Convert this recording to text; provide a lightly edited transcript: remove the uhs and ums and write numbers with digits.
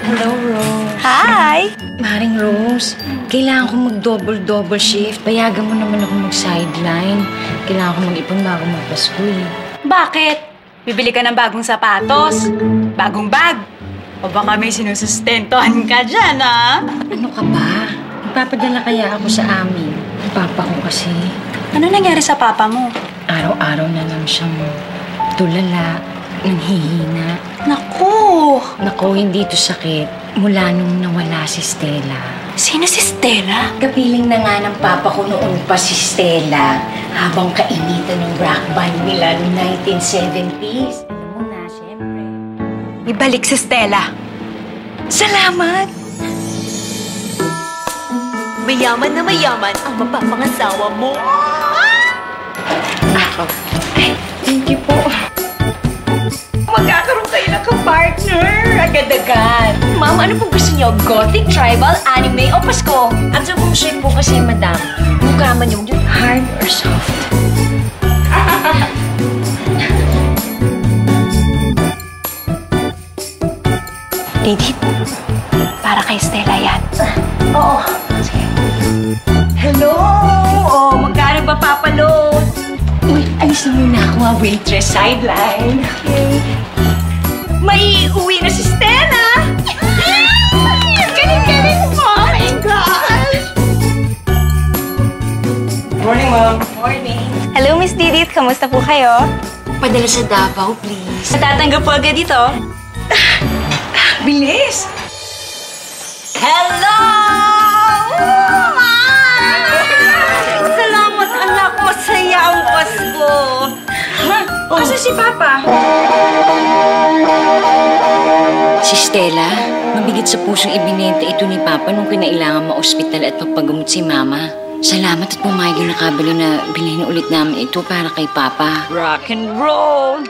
Hello, Rose. Hi! Maring Rose, kailangan ko mag-double shift. Payagan mo naman ako mag-sideline. Kailangan ko mag-ipon bago magpasko eh. Bakit? Bibili ka ng bagong sapatos? Bagong bag? O baka may sinusustentohan ka dyan, ha? Ano ka ba? Ipapadala kaya ako sa amin. Papa ko kasi. Ano nangyari sa papa mo? Araw-araw na lang siyang tulala, nanghihina. Naku, hindi ito sakit. Mula nung nawala si Stella. Sino si Stella? Kapiling na nga ng papa ko noon pa si Stella. Habang kainitan ng rock band nila noong 1970s. Alam mo na, siyempre. Ibalik si Stella. Salamat! Mayaman na mayaman ang mapapangasawa mo. Ako. Ay, thank you po. Magkakaroon kayo ng kapartner. Agad-agad. Ma'am, ano po gusto niyo? Gothic, tribal, anime, o Pasko? At sa feng shui po kasi, madam, mukha man yung hard or soft. Didi, para kay Stella yan. Oo. Sige. Hello! Oh, magkano ba papalo? Uy, alis na muna ako, waitress. Sideline. Okay. May uwi na si Stella! Galing-galing mo! Oh my gosh! Morning, ma'am. Morning. Hello, Miss Didit. Kamusta po kayo? Padala sa Davao, please. Matatanggap po agad dito. Bilis! Hello! Salamat, anak. Masaya ang Pasko. Asa si Papa? Si Stella, mabigat sa pusong ibinenta ito ni Papa nung kinailangan ma-ospital at magpagamot si Mama. Salamat at pumayag yung nakabili na bilhin ulit namin ito para kay Papa. Rock and roll!